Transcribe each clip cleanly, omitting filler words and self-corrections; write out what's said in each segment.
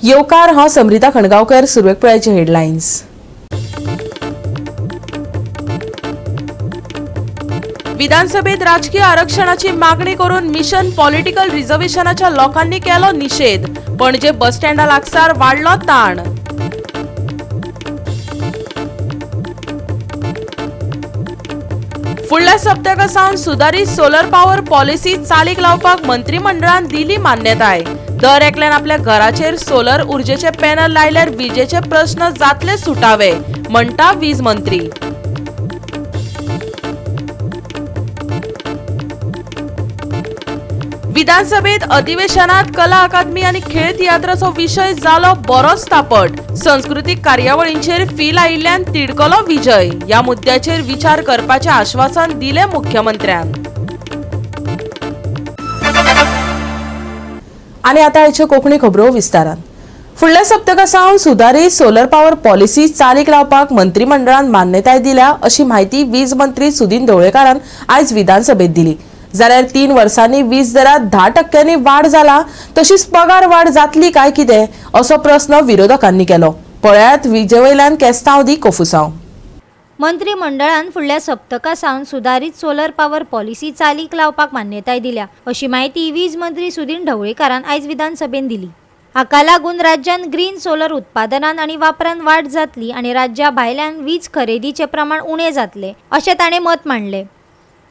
येवकार हांव समृता खणगांवकर. सुरवेक पळयाचे हेडलायन्स. विधानसभेत राजकीय आरक्षणाची मागणी करून मिशन पॉलिटिकल रिझर्वेशनाच्या लोकांनी केलो निषेध. पणजे बस स्टँडा लागसार वाडलो ताण. फुडल्या सप्तका सावन सुधारित सोलर पॉवर पॉलिसी चालीक लावपाक मंत्रिमंडळान दिली मान्यताय. दर एकल्यान आपल्या घराचेर सोलर उर्जेचे पॅनल लायल्यार विजेचे प्रश्न जातले सुटावे, म्हणटा वीज मंत्री. विधानसभेत अधिवेशनात कला अकादमी आणि खेळ तियात्राचो विषय जालो बरोच तापट. संस्कृतीक कार्यावळींचेर फी लायिल्ल्यान तिडकलो विजय. या मुद्द्याचेर विचार करपाचे आश्वासन दिले मुख्यमंत्र्यान. आणि आता आयच्यो कोंकणी खबरो विस्तारान. फुडल्या सप्तका सावन सुधारित सोलर पॉवर पॉलिसी चालीक लावपाक मंत्रिमंडळान मान्यताय दिल्या, अशी माहिती वीज मंत्री सुदीन ढवळेकारान आयज विधानसभेत दिली. जाल्यार 3 वर्सांनी वीज दरात 10% वाढ जाला, तशीच पगार वाढ जातली काय कितें असो प्रस्न विरोधकांनी केलो. पळयात विजेवयल्यान केस्तांवदी कोफुसांव. मंत्रिमंडळान फुडल्या सप्तका सावन सुधारित सोलर पॉवर पॉलिसी चालीक लावपाक मान्यताय दिल्या, अशी माहिती वीज मंत्री सुदीन ढवळेकारान आयज विधानसभेत दिली. हाका लागून राज्यात ग्रीन सोलर उत्पादनान आणि वापरान वाढ जातली आणि राज्या भायल्यान वीज खरेदीचे प्रमाण उणे जातले, अशें ताणें मत मांडले.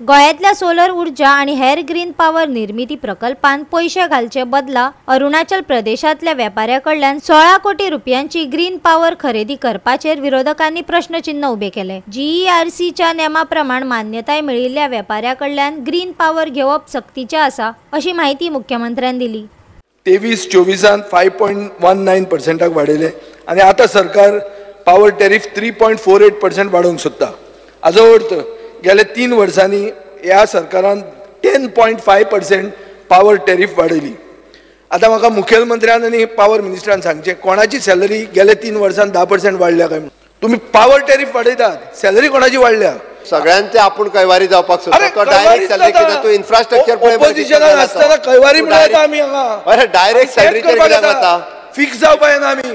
गोंयांतल्या सोलर उर्जा आणि हेर ग्रीन पॉवर निर्मिती प्रकल्पांत पयशे घालचे बदला अरुणाचल प्रदेशातल्या वेपाऱ्याकडल्यान 16 कोटी रुपयांची ग्रीन पॉवर खरेदी करपाचेर विरोधकांनी प्रश्नचिन्ह उबे केले. GERCच्या नेमाप्रमाण मान्यताय मेळिल्ल्या वेपाऱ्याकडल्यान ग्रीन पॉवर घेवप सक्तीचे आसा, अशी माहिती मुख्यमंत्र्यान दिली. 23-24 5.19% वाडयले आणि आता सरकार पॉवर टॅरिफ 3.48% वाडोवंक सोदता. हाजो अर्थ गेल्या 3 वर्सांनी ह्या सरकारान 10.5% पॉवर टॅरिफ वाडयली. आता म्हाका मुखेलमंत्र्यान आनी पॉवर मिनिस्टरान सांगचे, कोणाची सॅलरी गेल्या 3 वर्सांत 10% वाडल्या काय? तुम्ही पॉवर टॅरिफ वाडयतात, सॅलरी कोणाची वाडल्या? सगळ्यांचे आपण कैवारी जावपाक सोदता. डायरेक्ट सॅलरी कितें तू इन्फ्रास्ट्रक्चर ऑपोजिशनान आसतना कैवारी म्हणटा आमी हांगा. अरे डायरेक्ट सॅलरीचेर कित्याक वता? फिक्स जावपा येना आमी.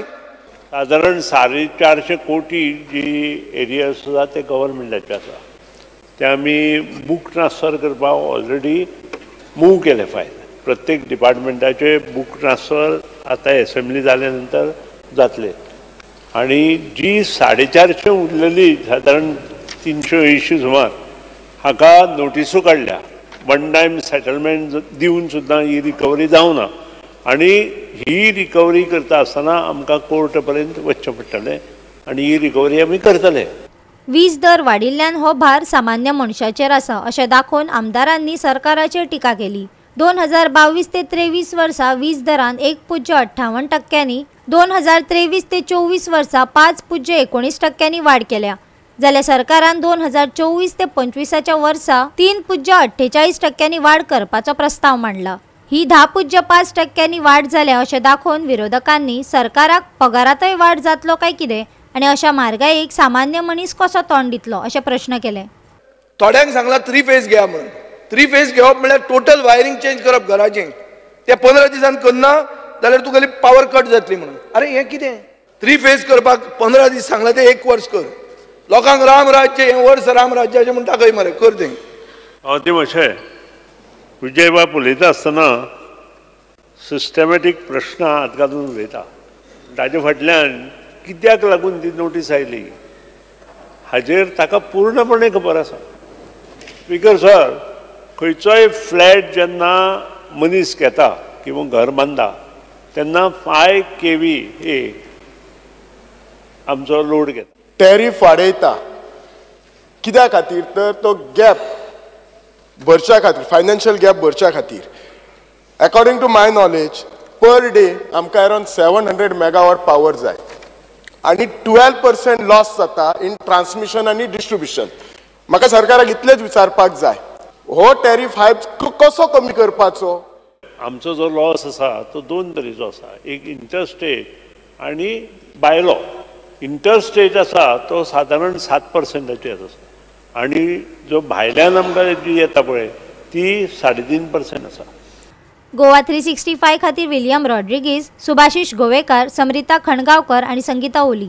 साधारण 450 कोटी जी एरिया आसा ते गव्हर्मेंटाचे आसा, ते आमी बूक ट्रान्सफर करपाक ऑलरेडी मूव केले फायल. प्रत्येक डिपार्टमेंटाचे बूक ट्रान्सफर आता असेंब्ली जाल्या नंतर जातले. आणि जी 450 उरलेली साधारण 380 सुमार हाका नोटिसो काडल्या. वन टायम सेटलमेंट दिवन सुद्दां ही रिकवरी जावना आणि ही रिकवरी करता आसतना आमकां कोर्ट पर्यंत वचचें पडटलें आणि ही रिकवरी आमी करतले. वीज दर वाडिल्ल्यान हो भार सामान्य मनशाचेर आसा, अशें दाखोवन आमदारांनी सरकाराचेर टिका केली. 2022 ते 23 वर्सा वीज दरान 1.58%, 2023 ते 24 वर्सा 5.19% वाढ केल्या. जाल्यार सरकारान 2024 ते 25 वर्सा 3.48% वाढ करपाचो प्रस्ताव मांडला. ही 10.5% वाढ जाल्या अशें दाखोवन विरोधकांनी सरकाराक पगारातय वाढ जातलो काय कितें आणि अशा मार्गायेक सामान्य मनीस कसो तोंड दितलो असे प्रश्न केले. थोड्यांक सांगला 3 फेज घ्या म्हणून. 3 फेज घेवप म्हळ्यार टोटल वायरिंग चेंज करप घराचें. ते 15 दिसान करना जाल्यार तुगेली पॉवर कट जातली म्हणून. अरे हें कितें? 3 फेज करपाक 15 दीस सांगला ते 1 वर्स कर. लोकांक राम राज्य हें वर्स राम राज्याचें म्हूण ताकय मरे कर तें. ते मातशें विजय बाब उलयता आसतना सिस्टमॅटीक प्रश्न हात घालून उलयता. ताजे फाटल्यान कित्याक लागून ती नोटीस आयली हाजेर ताका पूर्णपणे खबर आसा. स्पीकर सर, खंयचोय फ्लॅट जेन्ना मनीस घेता किंवा घर बांदता तेन्ना 5 kVA आमचो लोड घेता. टॅरिफ वाडयता कित्या खातीर? तर तो गॅप भरच्या खातीर, फायनान्शियल गॅप भरच्या खातीर. According to my knowledge per day आमकां अरावंड 700 मेगावॉट पॉवर जाय आणि 12% लॉस जाता इन ट्रान्समिशन आणि डिस्ट्रीब्युशन. म्हाका सरकाराक इतलेच विचारपाक जाय, हो टॅरिफ हायक कसो कमी करपाचो? आमचो जो लॉस आसा तो 2 तरेचो आसा. एक इंटरस्टेट आणि बायलॉ. इंटरस्टेट आसा तो साधारण 7%चेर आसा आणि जो भायल्यान आमकां जी येता पळय ती 3.5% आसा. गोवा 365 खातीर विलियम रॉड्रिगीज, सुभाशिश गोवेकार, समरिता खणगावकर आणि संगीता ओली.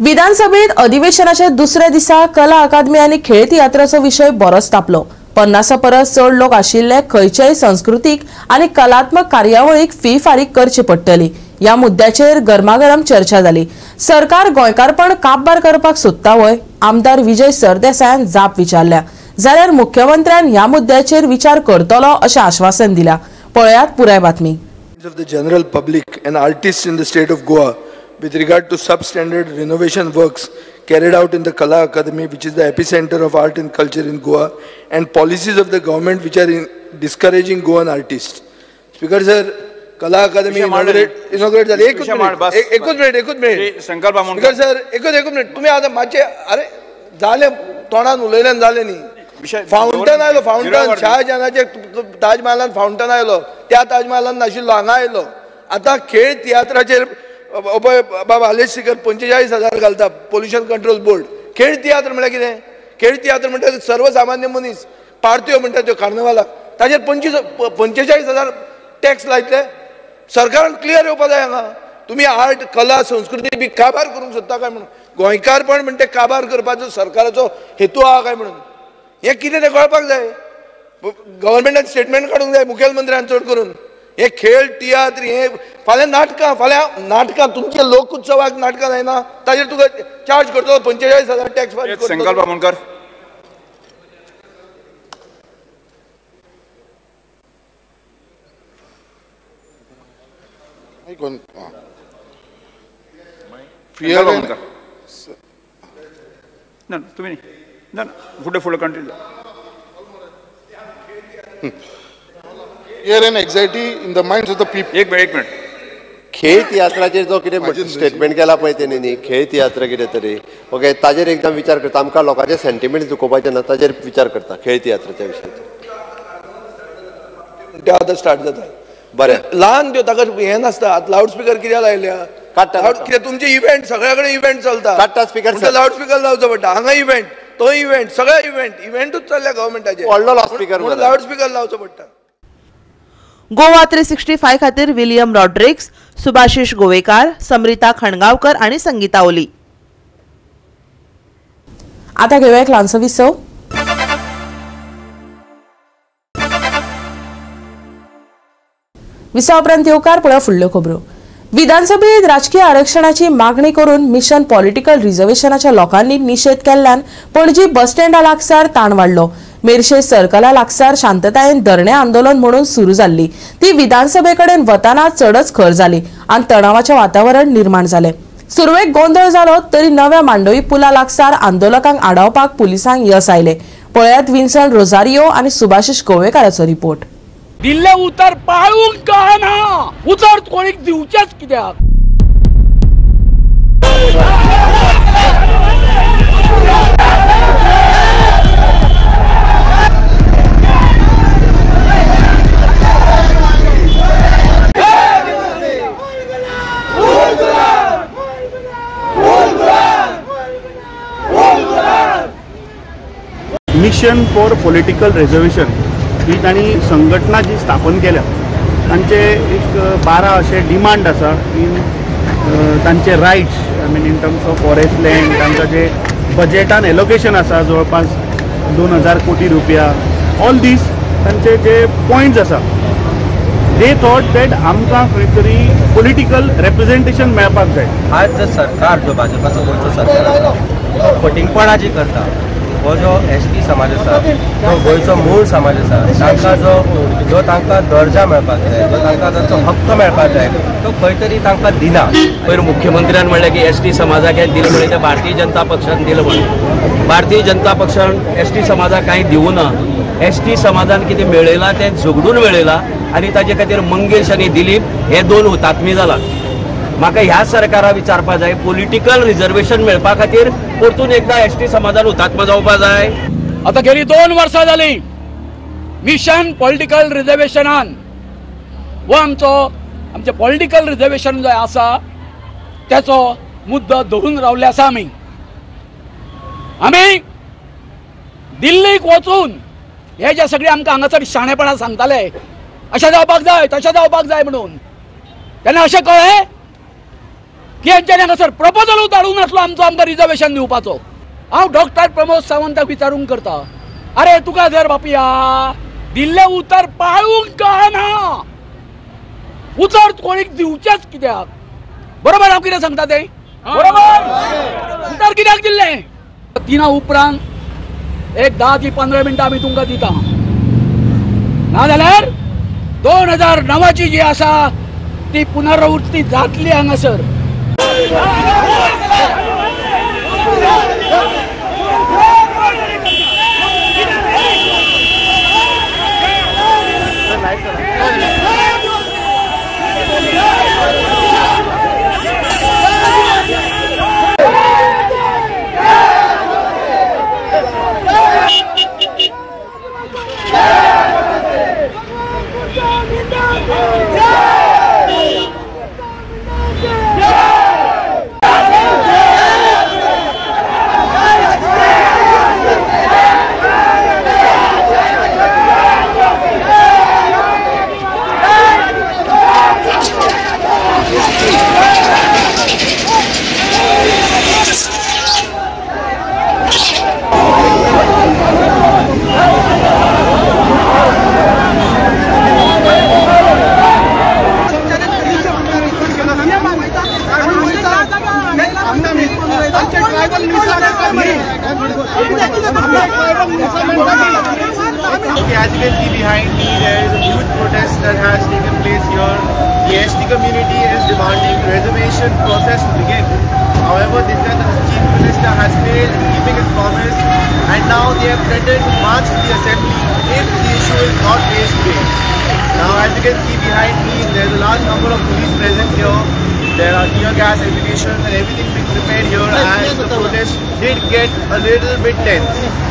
विधानसभेत अधिवेशनाच्या दुसऱ्या दिसा कला अकादमी आणि खेळ तियात्राचो विषय बरोच तापलो. 50 परस चड लोक आशिल्ले खंयचेय सांस्कृतिक आणि कलात्मक कार्यावळीक फी फारीक करची पडटली. या मुद्द्याचेर गरमागरम चर्चा जाली. सरकार गोंयकारपण काबार करपाक सोदता वय? आमदार विजय सरदेसायान जाप विचारल्या. जाल्यार मुख्यमंत्र्यान ह्या मुद्द्याचेर विचार करतलो अशें आश्वासन दिला. पळयात पुराय बातमी. Of the general public and artists in the state of Goa with regard to substandard renovation works carried out in the Kala Academy, which is the epicenter of art and culture in Goa, and policies of the government which are discouraging Goan artists. Speaker sir, Kala Academy inaugurate झाली. एकच minute संकल्प म्हणून speaker sir एकच minute तुम्ही आता माचे अरे झाले तोंडान उलयल्यान झाले न्ही. फाउंटन आयलो फाउंटन शहाजहानाचे ताजमहालान फाउंटन आयलो त्या ताजमहालान नाशिल्लो हांगा आयलो. आता खेळ तियात्राचेर बाबा हालेश सिकर 45,000 घालता पोल्युशन कंट्रोल बोर्ड. खेळ तियात्र म्हळ्यार कितें? खेळ तियात्र म्हणटा सर्वसामान्य मनीस पार्ट्यो म्हणटा त्यो कार्नवालाक ताचेर 45,000 टॅक्स लायतले. सरकारान क्लियर येवपा जाय हांगा. तुम्ही आर्ट कला संस्कृती बी काबार करूंक सोदता काय म्हणून? गोंयकारपण म्हणटा काबार करपाचो सरकाराचो हेतू आहा काय म्हणून? हें कितें तें कळपाक जाय. गव्हर्मेंटान स्टेटमेंट काडूंक जाय मुखेलमंत्र्यान चड करून. हे खेळ तियात्र हे फाल्यां नाटकां तुमचे लोकोत्सवाक नाटकां जायना ताजेर तुका चार्ज करतलो 45,000 टॅक्स फारीक करतलो. संकल्प म्हणकर तुम्ही फुडें country Fear and anxiety in the minds of the people. एक मिनिट खेळ तियात्राचेर जो कितें स्टेटमेंट केला पळय तेणी न्ही खेळ तियात्र कितें तरी ओके ताजेर एकदम विचार करता. आमकां लोकांचे सेंटिमेंट दुखोवपाचे ना ताजेर विचार करता खेळ तियात्राच्या विशयाचेर. ते आतां स्टार्ट जाता. बरें ल्हान त्यो ताका हें नासता. लावड स्पिकर कित्याक लायल्या? कित्याक तुमचे इव्हेंट सगळ्या कडेन इव्हेंट चलता. काडटा स्पिकर लावड स्पिकर लावचो पडटा. हांगा इव्हेंट तो इव्हेंट सगळे इव्हेंटूच चल्ल्या गव्हर्मेंटाचे. व्हडलो लावड स्पिकर लावड स्पिकर लावचो पडटा. गोवा 365 खातीर विलियम रॉड्रिग्स, सुभाशिश गोवेकार, समरिता खणगावकर आणि संगीता ओली. आता घेऊया एक ल्हानसो विसव. विसवा उपरांत येवकार पळया फुडल्यो खबरो. विधानसभेत राजकीय आरक्षणाची मागणी करून मिशन पॉलिटिकल रिझर्वेशनाच्या लोकांनी निषेध केल्ल्यान पणजी बस स्टँडा लागसार ताण वाडलो. मेर्शे सर्कला लागसार शांततायेन धरणे आंदोलन म्हणून सुरू जाल्ली ती विधानसभेकडेन वताना चडच खर जाली आणि तणावाचे वातावरण निर्माण जाले. सुरवेक गोंधळ जालो तरी नव्या मांडोई पुला लागसार आंदोलकांक आडावपाक पुलिसांक यश आयले. पळयात विन्सन रोझारियो आणि सुभाशिश गोवेकाराचो रिपोर्ट. दिल्ले उतर पाळूंक कळना. उतर कोणीक दिवचेच कित्याक? मिशन फॉर पॉलिटिकल रिझर्वेशन ही तांणी संघटना जी स्थापन केल्या तांचे एक 12 असे डिमांड आसा इन तांचे rights. I mean in terms of forest land तांकां जे बजेटान एलोकेशन आसा जवळपास 2,000 कोटी रुपया. ऑल दीस तांचे जे पॉयंट्स आसा दे थॉट दॅट आमकां खंय तरी पॉलिटिकल रिप्रेझेंटेशन मेळपाक जाय. आज जो सरकार जो भाजपाचो गोंयचो सरकार आसा तो फटिंगपणां जी करता हो जो ST समाज आसा तो गोंयचो मूळ समाज आसा तांकां जो तांकां दर्जा मेळपाक जाय जो तांकां तांचो हक्क मेळपाक जाय तो खंय तरी तांकां दिना. पयर मुख्यमंत्र्यान म्हणलें की ST समाजाक हें दिलें म्हणलें तें भारतीय जनता पक्षान दिलें म्हणून. भारतीय जनता पक्षान ST समाजाक कांय दिवूं ना. ST समाजान कितें मेळयलां तें झगडून मेळयलां आनी ताजे खातीर मंगेश आनी दिलीप हे 2 हुतात्मे जाला. म्हाका ह्या सरकाराक विचारपा जाय पॉलिटिकल रिझर्वेशन मेळपा खातीर परतून एकदा ST समाजान हुतात्मा जावपा जाय. आता गेली 2 वर्सां जाली मिशन पॉलिटिकल रिझर्वेशनान वो आमचे पॉलिटिकल रिझर्वेशन जो आसा त्याचो मुद्दो धरून रावले आसा. आमी दिल्लीक वचून हे जे सगळे आमकां हांगासर शाणेपणां सांगताले अशें जावपाक जाय तशें जावपाक जाय म्हणून, तेन्ना अशें कळ्ळें की हेंच्यांनी हांगासर प्रपोजल धाडूंक नासलो आमकां रिजर्वेशन दिवपाचो. हांव डॉक्टर प्रमोद सावंताक विचारूंक करता, अरे तुका जर बापिया दिल्लें उतर पाळूंक कळना, उतर कोणीक दिवचेच कित्याक? बरोबर हांव कितें सांगता तें? बरोबर उतर कित्याक दिल्लें? 3 उपरांत एक 10 ते 15 मिनटां आमी तुमकां दिता, नाजाल्यार 2009 जी आसा ती पुनरावृत्ती जातली हांगासर. As you can see behind me, there is a huge protest that has taken place here. The ST community is demanding reservation process to begin. However, this time the Chief Minister has failed in keeping his promise, and now they have threatened to march to the assembly if the issue is not raised today. Now, as you can see behind me, there is a large number of police present here. There are tear gas applications and everything being prepared here, and the protest did get a little bit tense.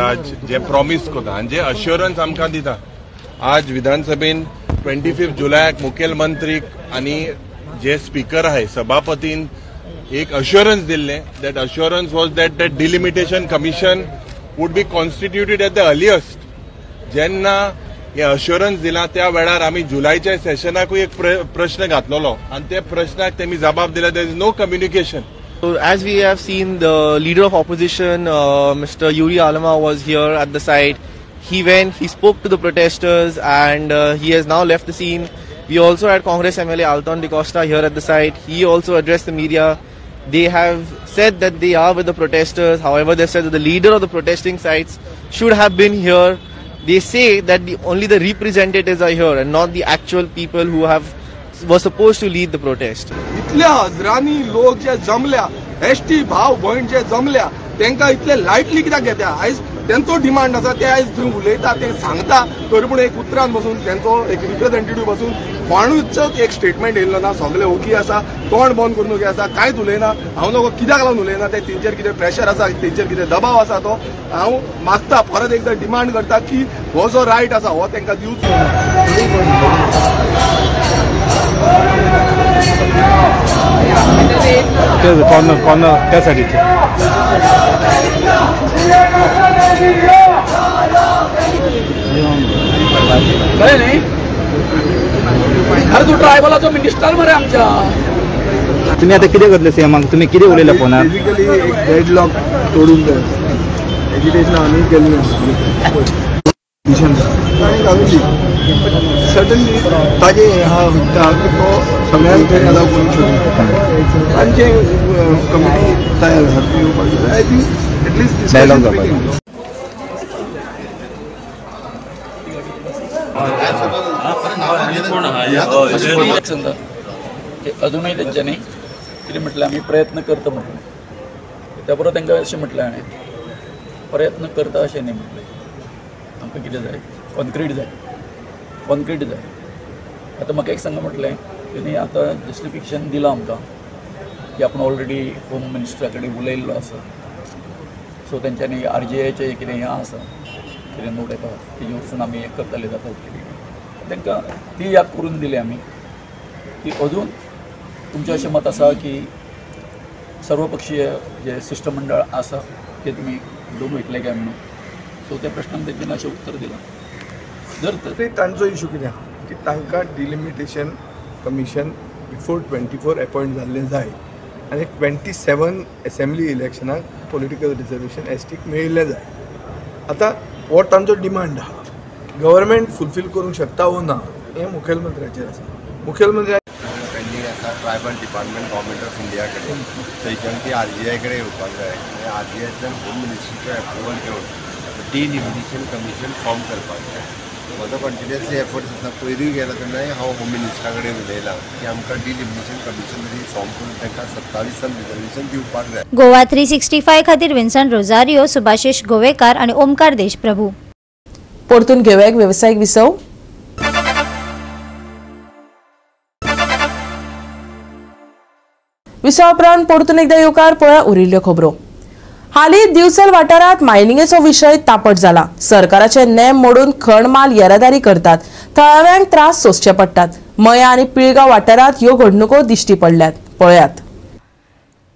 आज जे promise करता आणि जे assurance आमकां दिता, आज विधानसभेन 25 जुलयाक मुखेलमंत्रीक आणि जे स्पीकर आहे सभापतीन एक अश्युरन्स दिल्ले. That assurance was that the delimitation commission would be constituted at the earliest. जेन्ना हे अश्युरन्स दिला त्या वेळार आमी जुलायच्या सेशनाकूय एक प्रश्न घातलेलो आणि त्या प्रश्नाक तेमी जबाब दिला. There is no communication. So as we have seen, the leader of opposition, Mr. Yuri Alama, was here at the site. He went, he spoke to the protesters, and he has now left the scene. We also had Congress MLA Alton de Costa here at the site. He also addressed the media. They have said that they are with the protesters. However, they said that the leader of the protesting sites should have been here. They say that only the representatives are here and not the actual people who were supposed to lead the protest. इतल्या हजारांनी लोक जे जमल्या, ST भाव भयण जे जमल्या, तांकां इतले lightly कित्याक घेता? आयज तेंचो डिमांड आसा, ते आयज थंय उलयता, ते सांगता, तरी पूण एक उतरान बसून तेंचो एक रिप्रेझेंटेटिव्ह बसून कोणूच एक स्टेटमेंट येयल्लो ना. सगळे ओगी आसा, तोंड बंद करून ओगी आसा, कांयच उलयना. हांव नको कित्याक लागून उलयना, ते तेंचेर कितें प्रेशर आसा, तेंचेर कितें दबाव आसा, तो हांव मागता, परत एकदां डिमांड करता की हो जो रायट आसा हो तांकां दिवचो. कॉर्नर त्या साईडचे कळलं नाही अरे तू ट्रायबलाचो मिनिस्टर मरे आमच्या तुम्ही आता किती करतले सीएमाक तुम्ही किती उलयल्या फोनार बेसिकली एक डेडलॉक तोडून जाय एज्युकेशन आम्ही केल्ली सडनली ताजे हा की तो सगळ्यांक तरी अलाव करूंक शकना तांचे कमिटी तयार जाता आय थिंक एटलीस्ट डायलॉग जाता अजूनही त्यांच्यानी कितें म्हटलें आमी प्रयत्न करता म्हटलें त्या बरोबर तांकां अशें म्हटलें हांवें प्रयत्न करता अशें न्ही म्हटलें आमकां कितें जाय कॉन्क्रीट जाय आतां म्हाका एक सांगा म्हटलें तेणी आतां जस्टिफिकेशन दिलां आमकां की आपण ऑलरेडी होम मिनिस्टरा कडेन उलयल्लो आसा सो तेंच्यांनी RGIचें कितें हें आसा कितें नोट येता तेजे वचून आमी हें करतले जाता तांकां ती याद करून दिली आमी की अजून तुमचें अशें मत आसा की सर्वपक्षीय जे शिष्टमंडळ आसा ते तुमी घेवन वयतले काय म्हणून सो त्या प्रश्नाक तेंच्यानी अशें उत्तर दिलां जर तांचो इशू कितें आहा की तांकां डिलिमिटेशन कमिशन बिफोर 24 अपॉयंट जाल्लें जाय आनी 27 असेंब्ली इलेक्शनाक पॉलिटिकल रिजर्वेशन एसटीक मेळिल्लें जाय आतां हो तांचो डिमांड आहा गव्हर्मेंट फुलफील करूंक शकता वो ना हें मुखेलमंत्र्याचेर आसा मुखेलमंत्र्या पेंडींग आसा tribal department government of India कडेन थंयच्यान ती RGI कडेन येवपाक जाय आनी RGIच्यान होम मिनिस्ट्रीचो एप्रुवल घेवन डिलिमिटेशन कमिशन फॉर्म करपाक जाय म्हजो कंटिन्युअसली एफर्ट्स आसा पयलीं गेलो तेन्नाय हांव होम मिनिस्टरा कडेन उलयलां की आमकां डिलिमिटेशन कमिशन तरी फॉर्म करून तांकां 27 रिजर्वेशन दिवपाक जाय. गोवा 365 खातीर विन्संट रोजारियो, सुभाशीश गोवेकार आणि ओमकार देशप्रभू. परतून घेऊया एक व्यावसायिक विसव. विसवा उपरांत परतून एकदा येवकार पळया उरिल्ल्यो खबरो. हालीं दिवचल वाठारांत मायनिंगेचो विशय तापट जाला. सरकाराचे नेम मोडून खण माल येरादारी करतात. थळाव्यांक त्रास सोंसचे पडटात. मया आनी पिळगांव वाठारांत ह्यो घडणुको दिश्टी पडल्यात. पळयात.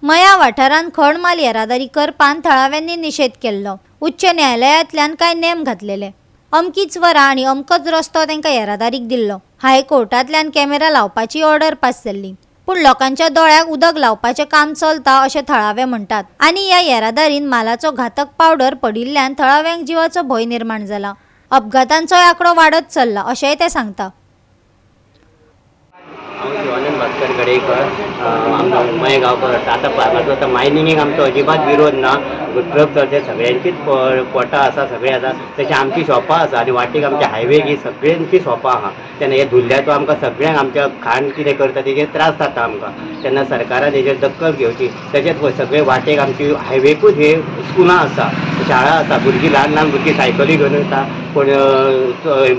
मया वाठारांत खण माल येरादारी करपान थळाव्यांनी निषेध केल्लो. उच्च न्यायालयांतल्यान कांय नेम घातलेले. अमकीच वरां आनी अमकोच रस्तो तांकां येरादारीक दिल्लो. हायकोर्टांतल्यान कॅमेरा लावपाची ऑर्डर पास जाल्ली. पूण लोकांच्या दोळ्याक उदक लावपाचें काम चलता अशें थळावे म्हणटात. आनी ह्या येरादारीन मालाचो घातक पावडर पडिल्ल्यान थळाव्यांक जिवाचो भंय निर्माण जाला. अपघातांचो आंकडो वाडत चल्ला अशेंय ते सांगता. भास्कर गडेकर मये गांवकर आतां मायनिंगेक आमचो अजिबात विरोध ना. ट्रक चलचे सगळ्यांचीच पोटां आसा सगळे आसा. तशें आमची शॉपां आसा आनी वाटेक आमच्या हायवे की सगळ्यांची शॉपां आहा. तेन्ना हे धुल्ल्याचो आमकां सगळ्यांक आमच्या खाण कितें करता तेजेर त्रास जाता आमकां. तेन्ना सरकारान हेजेर दखल घेवची. तशेंच सगळे वाटेक आमची हायवेकूच हे स्कुलां आसा, शाळा आसा. भुरगीं ल्हान भुरगीं सायकली घेवन वयता. पूण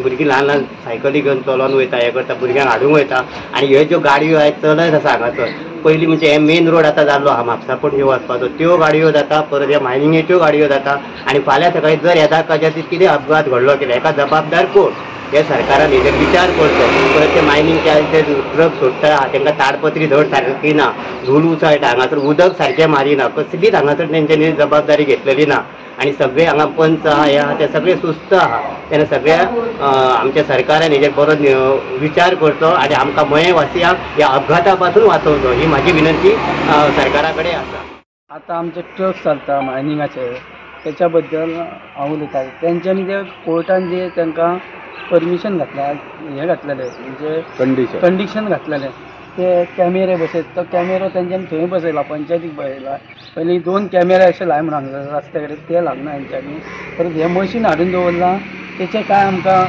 भुरगीं ल्हान सायकली घेवन चलोन वयता, हें करता, भुरग्यांक हाडूंक वयता. आनी ह्यो ज्यो गाडयो आयज चलत आसा हांगासर पयलीं म्हणजे हे मेन रोड आतां जाल्लो आहा म्हापसा पणजे वचपाचो, त्यो गाडयो जाता. परत ह्या मायनिंगेच्यो गाडयो जाता. आनी फाल्यां सकाळीं जर येता कदाचित कितें अपघात घडलो कितें हेका जबाबदार कोण? हे सरकारान हेजेर विचार करचो. परत ते मायनिंगचे जे ट्रक सोडटा तांकां ताडपत्री धड सारकी ना, धूल उसळटा, हांगासर उदक सारकें मारिना, कसलीच हांगासर तेंच्यांनी जबाबदारी घेतलेली ना. आनी सगळे हांगा पंच आहा हे आहा ते सगळे सुस्त आहा. तेन्ना सगळ्या आमच्या सरकारान हेजेर बरो विचार करचो आनी आमकां मयेवासियांक ह्या अपघाता पासून वाचोवचो ही म्हाजी विनंती सरकारा कडेन आसा. आतां आमचे ट्रक चलता मायनिंगाचे त्याच्या बद्दल हांव उलयतां. तेंच्यांनी जे कोर्टान जे तांकां परमिशन घातल्या हे घातलेले म्हणजे कंडिशन घातलेले ते कॅमेरे बसयत. तो कॅमेरो तेंच्यांनी थंय बसयला, पंचायतीक बसयला. पयलीं 2 कॅमेरे अशे लाय म्हणून सांगले रस्त्या कडेन, ते लागना हेंच्यांनी. परत हे मशीन हाडून दवरलां तेचें कांय आमकां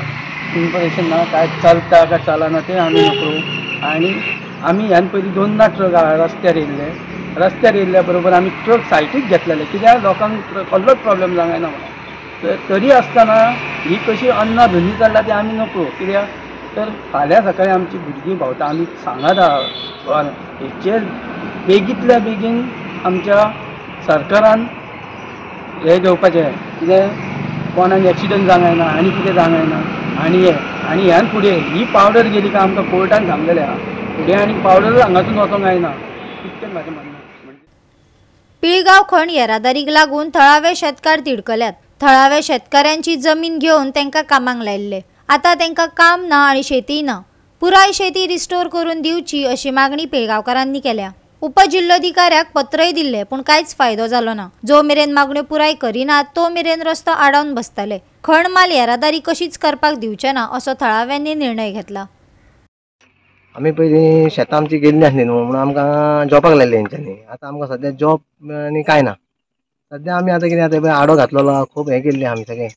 इन्फॉर्मेशन ना, काय चलता काय चलना तें आमी नकळो. आनी आमी ह्यान पयलीं 2 ट्रक रस्त्यार येयल्ले. रस्त्यार येयल्ल्या बरोबर आमी ट्रक सायटीक घेतलेले कित्याक लोकांक कसलोच प्रॉब्लेम जावंक ना म्हणून. तरी आसतना ही कशी अन्ना धंदी चल्ला ती आमी नकळो. कित्याक तर फाल्यां सकाळीं आमची भुरगीं भावता आमी सांगात आहा हेचेर बेगींतल्या बेगीन आमच्या सरकारान हे घेवपाचें. कितें कोणाक एक्सिडंट जावंक ना आनी कितें जावंक ना. आनी ह्यान फुडें ही पावडर गेली काय आमकां कोर्टान सांगलेले आहा फुडें आनी पावडर हांगासून वचोंक जायना इतकें म्हाजें म्हणणें. पिळगांव खण येरादारीक लागून थळावे शेतकार तिडकल्यात. थळाव्या शेतकऱ्यांची जमीन घेवन तांकां कामाक लायिल्ले. आतां तांकां काम ना आनी शेती ना. पुराय शेती रिस्टोर करून दिवची अशी मागणी पिळगांवकारांनी केल्या. उपजिल्लोधिकाऱ्याक पत्रय दिल्ले पूण कांयच फायदो जालो ना. जो मेरेन मागण्यो पुराय करिनात तो मेरेन रस्तो आडावन बसतले. खण माल येरादारी कशीच करपाक दिवचे ना असो थळाव्यांनी निर्णय घेतला. आमी पयलीं शेतां आमची गेल्ली आसली न्हू म्हणून आमकां जॉबाक लायले हेंच्यांनी. आतां आमकां सद्या जॉब आनी कांय ना. सद्या आमी आतां कितें आतां आडो घातलेलो खूब हें केल्लें आमी सगळें.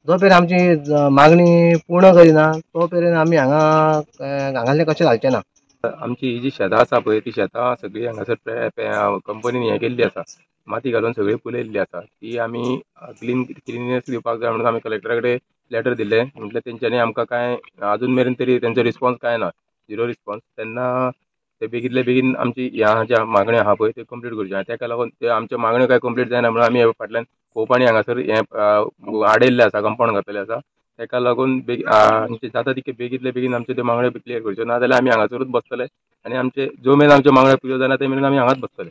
जो मेरेन आमची मागणी पूर्ण करिना तो मेरेन आमी हांगासलें कशें घालचें ना. आमची ही जी शेतां आसा पळय ती शेतां सगळी हांगासर कंपनीन हें केल्ली आसा, माती घालून सगळी पुलयल्ली आसा. ती आमी क्लिननेस दिवपाक जाय म्हणून आमी कलेक्टरा कडेन लेटर दिल्लें. म्हटल्यार तेंच्यांनी आमकां कांय अजून मेरेन तरी तेंचो रिस्पॉन्स कांय ना, झिरो रिस्पॉन्स. तेन्ना ते बेगीतले बेगीन आमची ह्या ज्या मागण्यो आहा पळय त्यो कंप्लीट करच्यो. तेका लागून ते आमच्यो मागण्यो कांय कंप्लीट जायना म्हणून आमी फाटल्यान खूब हांगासर हें आडयल्लें आसा, कंपाउंड घातलेलें आसा. तेका लागून जाता तितके बेगीतले बेगीन आमच्यो त्यो मागण्यो क्लियर करच्यो, ना जाल्यार आमी हांगासरूच बसतले आनी आमचे जो मेरेन आमच्यो मागण्यो क्लियर जायना ते मेरेन आमी हांगाच बसतले.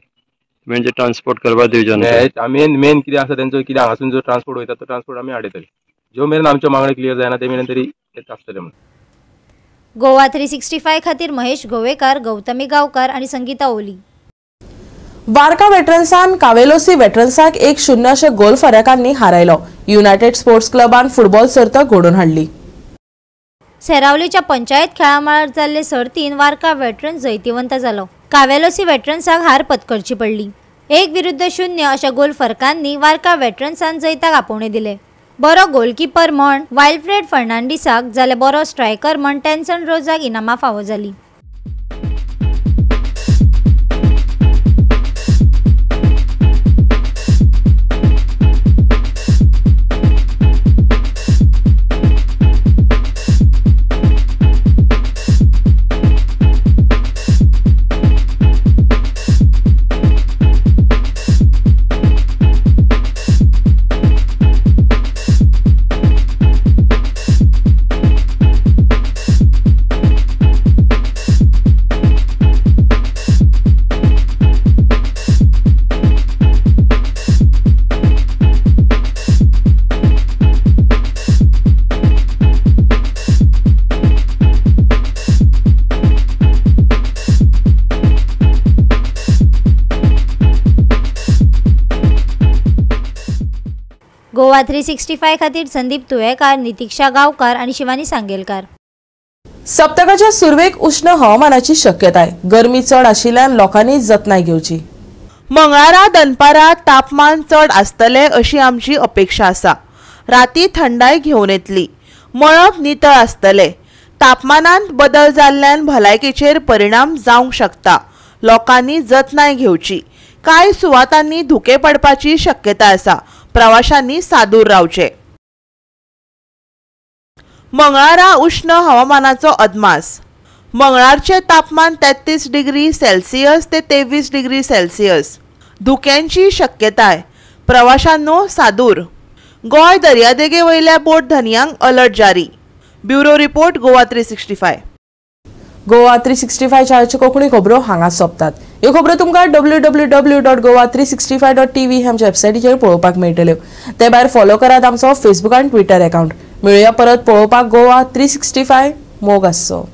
म्हणजे ट्रान्सपोर्ट करपाक दिवचे मेन कितें आसा तेंचो कितें हांगासून जो ट्रान्सपोर्ट वयता तो ट्रान्सपोर्ट आमी आडयतले. जो मेरेन आमच्यो मागण्यो क्लियर जायना ते मेरेन तरी तेच आसतले म्हणून. गोवा 365 खातीर महेश गोवेकार, गौतमी गांवकार आणि संगीता ओली. वार्का वेटरन्सान कावेलोसी वेटरन्साक 1-0 अशे गोल फरकांनी हारयलो. युनायटेड स्पोर्ट्स क्लबान फुटबॉल सर्त घडोवन हाडली. सेरावलीच्या पंचायत खेळामळार जाल्ले सर्तीन वार्का वेटरन्स जैतिवंत जालो. कावेलोसी वेटरन्साक हार पत्करची पडली. 1-0 अशा गोल फरकांनी वार्का वेटरन्सान जैताक आपोवणे दिले. बरो गोलकीपर म्हण वायल्फ्रेड फर्नांडीसाक जाल्यार बरो स्ट्रायकर म्हण टेन्सन रोजाक इनामां फावो जाली. गोवा 365 खातीर संदीप तुयेकार, नितीक्षा गांवकार आणि शिवानी सांगेलकार. सप्तकाच्या सुरवेक उष्ण हवामानाची शक्यताय. गरमी चड आशिल्ल्यान लोकांनी जतनाय घेवची. मंगळारा दनपारा तापमान चड आसतले अशी आमची अपेक्षा आसा. राती थंडाय घेवन येतली. मळब नितळ आसतले. तापमानांत बदल जाल्ल्यान भलायकेचेर परिणाम जावंक शकता. लोकांनी जतनाय घेवची. कांय सुवातांनी धुके पडपाची शक्यताय आसा. प्रवाशांनी सादूर रावचे. मंगळारा उष्ण हवामानाचो अदमास. मंगळारचे तापमान 33 डिग्री सेल्सियस ते 23 डिग्री सेल्सियस. धुक्यांची शक्यताय. प्रवाशांनो सादूर. गोंय दर्यादेगे वयल्या बोट धन्यांक अलर्ट जारी. Bureau report Goa 365. गोवा 365 च्या कोंकणी खबरो हांगा सोंपतात. ह्यो खबरो तुमकां www.goa365.tv ह्या आमच्या वेबसायटीचेर पळोवपाक मेळटल्यो. ते भायर फॉलो करात आमचो फेसबूक आनी ट्विटर अकाउंट. मेळुया परत पळोवपाक गोवा 365 मोग आसचो.